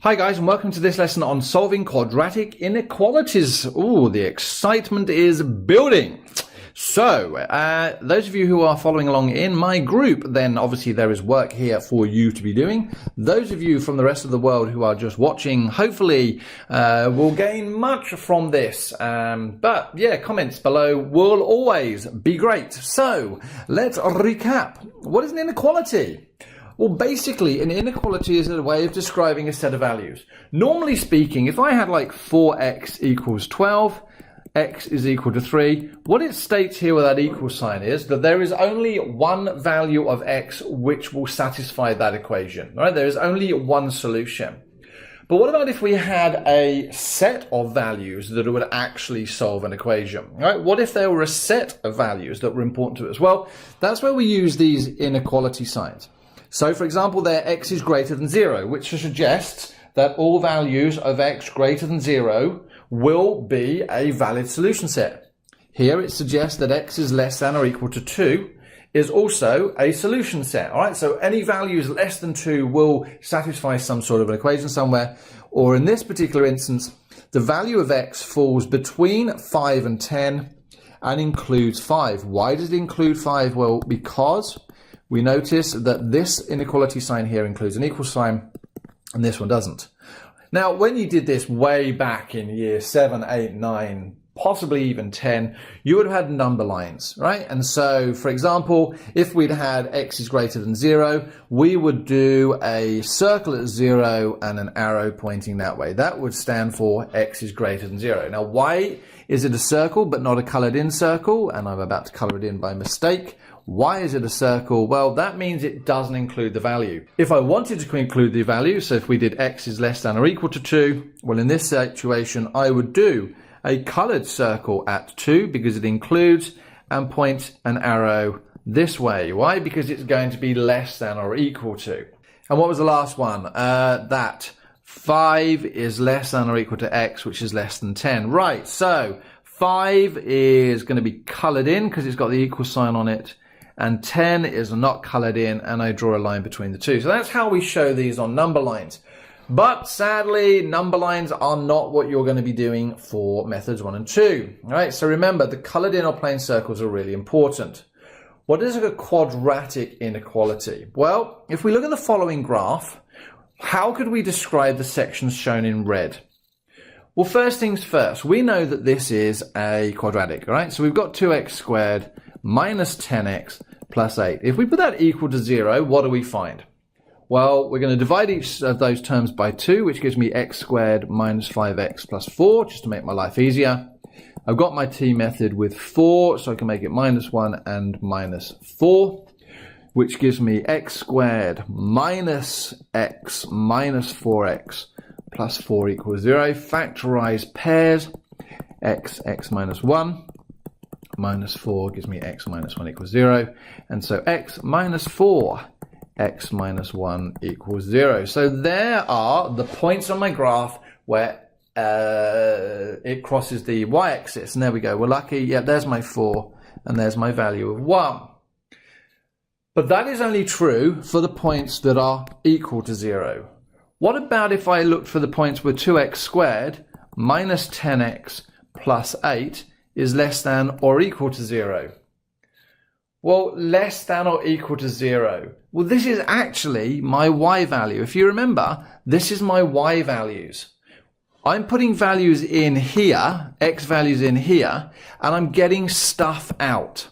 Hi guys, and welcome to this lesson on solving quadratic inequalities. Ooh, the excitement is building. So, those of you who are following along in my group, then obviously there is work here for you to be doing. Those of you from the rest of the world who are just watching, hopefully will gain much from this. But yeah, comments below will always be great. So, let's recap. What is an inequality? Well, basically, an inequality is a way of describing a set of values. Normally speaking, if I had like 4x equals 12, x is equal to 3, what it states here with that equal sign is that there is only one value of x which will satisfy that equation, right? There is only one solution. But what about if we had a set of values that would actually solve an equation, right? What if there were a set of values that were important to us? Well, that's where we use these inequality signs. So, for example, there x is greater than 0, which suggests that all values of x greater than 0 will be a valid solution set. Here it suggests that x is less than or equal to 2 is also a solution set. All right, so any values less than 2 will satisfy some sort of an equation somewhere. Or in this particular instance, the value of x falls between 5 and 10 and includes 5. Why does it include 5? Well, because we notice that this inequality sign here includes an equal sign and this one doesn't. Now, when you did this way back in year 7, 8, 9, possibly even 10, you would have had number lines, right? And so, for example, if we'd had x is greater than 0, we would do a circle at 0 and an arrow pointing that way. That would stand for x is greater than 0. Now, why is it a circle but not a colored in circle? And I'm about to color it in by mistake. Why is it a circle? Well, that means it doesn't include the value. If I wanted to include the value, so if we did x is less than or equal to 2, well, in this situation, I would do a colored circle at 2 because it includes and point an arrow this way. Why? Because it's going to be less than or equal to. And what was the last one? That 5 is less than or equal to x, which is less than 10. Right, so 5 is going to be colored in because it's got the equal sign on it. And 10 is not colored in, and I draw a line between the two. So that's how we show these on number lines. But sadly, number lines are not what you're going to be doing for methods 1 and 2. All right, so remember, the colored in or plain circles are really important. What is a quadratic inequality? Well, if we look at the following graph, how could we describe the sections shown in red? Well, first things first, we know that this is a quadratic, all right? So we've got 2x squared minus 10x plus 8. If we put that equal to 0, what do we find? Well, we're going to divide each of those terms by 2, which gives me x squared minus 5x plus 4, just to make my life easier. I've got my t method with 4, so I can make it minus 1 and minus 4, which gives me x squared minus x minus 4x plus 4 equals 0. Factorize pairs, x minus 1. Minus 4 gives me x minus 1 equals 0. And so x minus 4, x minus 1 equals 0. So there are the points on my graph where it crosses the y-axis. And there we go. We're lucky. Yeah, there's my 4 and there's my value of 1. But that is only true for the points that are equal to 0. What about if I looked for the points where 2x squared minus 10x plus 8 is less than or equal to 0? Well, less than or equal to 0. Well, this is actually my y value. If you remember, this is my y values. I'm putting values in here, x values in here, and I'm getting stuff out.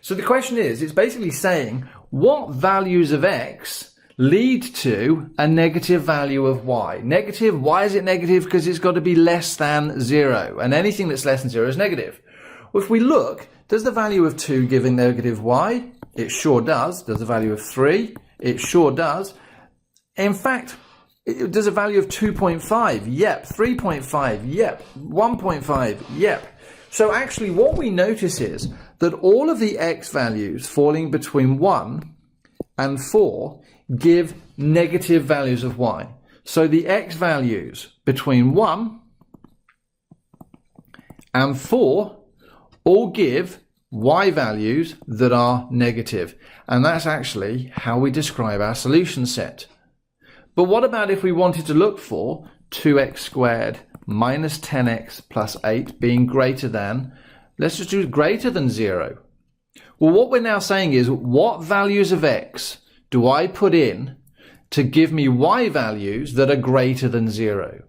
So the question is, it's basically saying what values of x lead to a negative value of y. Negative, why is it negative? Because it's got to be less than 0, and anything that's less than 0 is negative. Well, if we look, does the value of 2 give a negative y? It sure does. Does the value of 3? It sure does. In fact, does a value of 2.5? Yep. 3.5? Yep. 1.5? Yep. So actually what we notice is that all of the x values falling between 1 and 4 give negative values of y. So the x values between 1 and 4 all give y values that are negative. And that's actually how we describe our solution set. But what about if we wanted to look for 2x squared minus 10x plus 8 being greater than, let's just do greater than 0. Well, what we're now saying is, what values of x do I put in to give me y values that are greater than 0?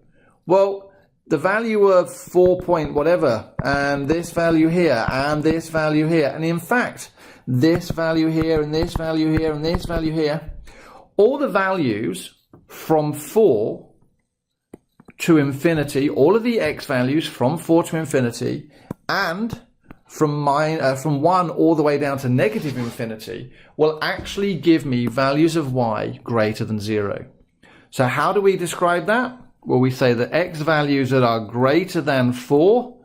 Well, the value of 4 point whatever, and this value here, and this value here, and in fact, this value here, and this value here, and this value here, all the values from 4 to infinity, all of the x values from 4 to infinity, and from 1 all the way down to negative infinity, will actually give me values of y greater than 0. So how do we describe that? Well, we say that x values that are greater than 4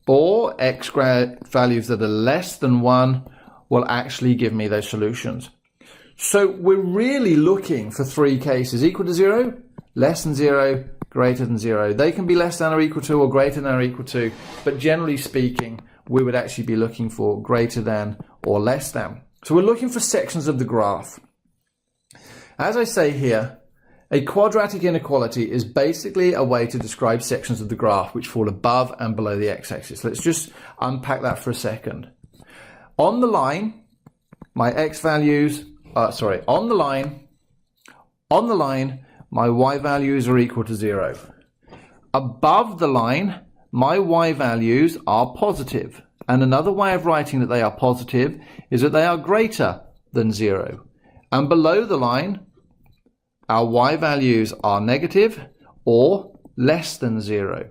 or x values that are less than 1 will actually give me those solutions. So we're really looking for 3 cases: equal to 0, less than 0, greater than 0. They can be less than or equal to or greater than or equal to, but generally speaking, we would actually be looking for greater than or less than. So we're looking for sections of the graph. As I say here, a quadratic inequality is basically a way to describe sections of the graph which fall above and below the x-axis. Let's just unpack that for a second. On the line, my x values, on the line, my y values are equal to 0. Above the line, my y values are positive. And another way of writing that they are positive is that they are greater than 0. And below the line, our y values are negative or less than 0.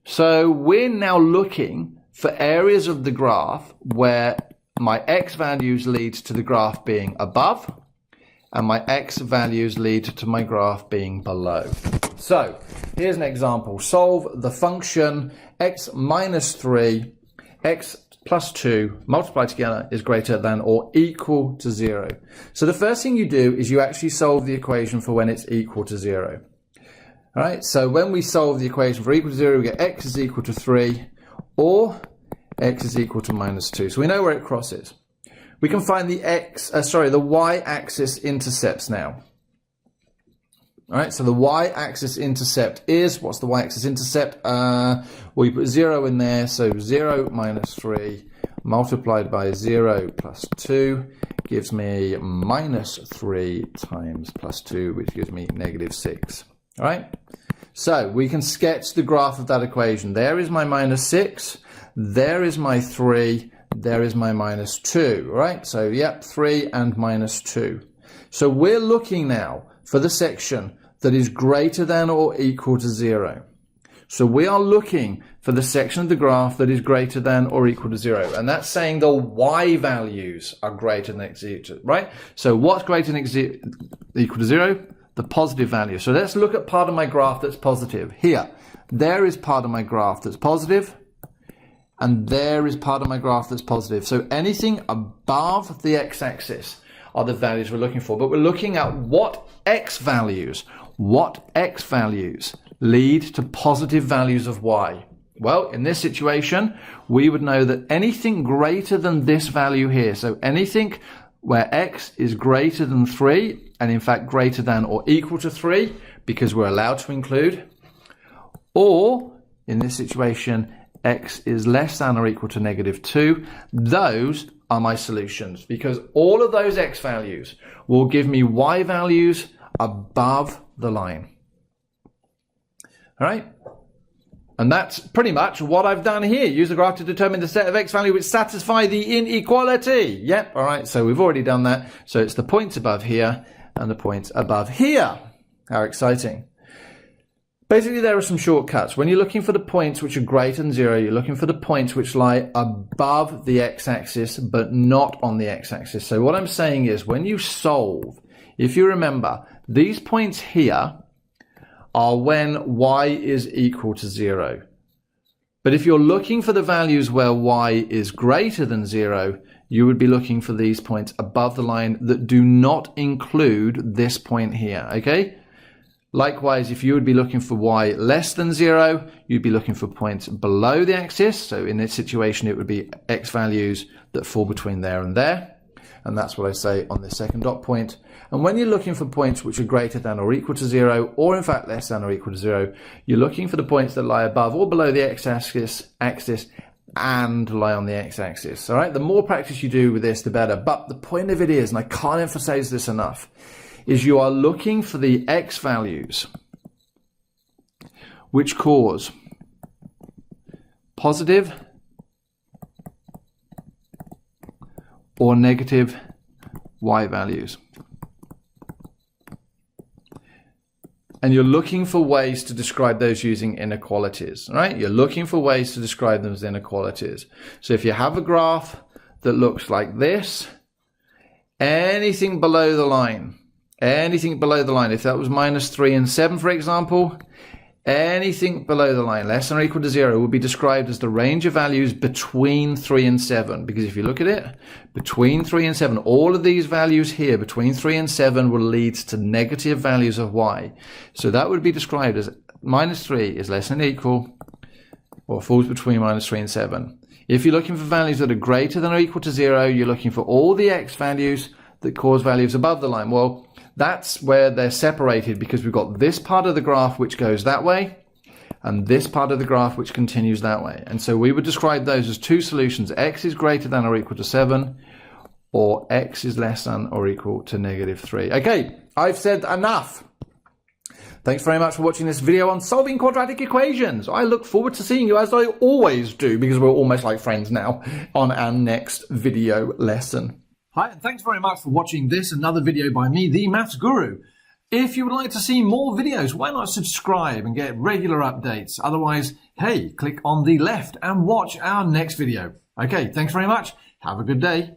So we're now looking for areas of the graph where my x values lead to the graph being above and my x values lead to my graph being below. So here's an example. Solve the function x minus 3, x plus 2 multiplied together is greater than or equal to 0. So the first thing you do is you actually solve the equation for when it's equal to 0. All right, so when we solve the equation for equal to 0, we get x is equal to 3 or x is equal to minus 2. So we know where it crosses. We can find the the y-axis intercepts now. All right, so the y-axis intercept is, what's the y-axis intercept? Well, you put 0 in there, so 0 minus 3 multiplied by 0 plus 2 gives me minus 3 times plus 2, which gives me negative 6. All right, so we can sketch the graph of that equation. There is my minus 6, there is my 3, there is my minus 2, all right? So, yep, 3 and minus 2. So we're looking now for the section that is greater than or equal to 0. So we are looking for the section of the graph that is greater than or equal to 0. And that's saying the y values are greater than x equal to, right? So what's greater than x equal to 0? The positive value. So let's look at part of my graph that's positive. Here, there is part of my graph that's positive. And there is part of my graph that's positive. So anything above the x-axis are the values we're looking for. But we're looking at what x values lead to positive values of y. Well, in this situation, we would know that anything greater than this value here, so anything where x is greater than 3, and in fact greater than or equal to 3, because we're allowed to include, or in this situation, x is less than or equal to negative 2, those are my solutions, because all of those x values will give me y values above the line. All right, and that's pretty much what I've done here. Use the graph to determine the set of x values which satisfy the inequality. Yep, all right, so we've already done that. So it's the points above here and the points above here. How exciting. Basically, there are some shortcuts. When you're looking for the points which are greater than 0, you're looking for the points which lie above the x-axis, but not on the x-axis. So what I'm saying is, when you solve, if you remember, these points here are when y is equal to 0. But if you're looking for the values where y is greater than 0, you would be looking for these points above the line that do not include this point here, okay? Likewise, if you would be looking for y less than 0, you'd be looking for points below the axis. So in this situation, it would be x values that fall between there and there. and that's what I say on this second dot point. And when you're looking for points which are greater than or equal to 0, or in fact less than or equal to 0, you're looking for the points that lie above or below the x-axis and lie on the x-axis. All right, the more practice you do with this, the better. But the point of it is, and I can't emphasize this enough, is you are looking for the x values which cause positive or negative y values. And you're looking for ways to describe those using inequalities, right? You're looking for ways to describe them as inequalities. So if you have a graph that looks like this, anything below the line, if that was minus 3 and 7, for example, anything below the line, less than or equal to 0, will be described as the range of values between 3 and 7. Because if you look at it, between 3 and 7, all of these values here, between 3 and 7, will lead to negative values of y. So that would be described as minus 3 is less than or equal, or falls between minus 3 and 7. If you're looking for values that are greater than or equal to 0, you're looking for all the x values that cause values above the line. Well, that's where they're separated, because we've got this part of the graph which goes that way and this part of the graph which continues that way. And so we would describe those as two solutions: x is greater than or equal to 7, or x is less than or equal to negative 3. Okay, I've said enough. Thanks very much for watching this video on solving quadratic equations. I look forward to seeing you, as I always do, because we're almost like friends now, on our next video lesson. Hi, and thanks very much for watching this, another video by me, the Maths Guru. If you would like to see more videos, why not subscribe and get regular updates? Otherwise, hey, click on the left and watch our next video. Okay, thanks very much. Have a good day.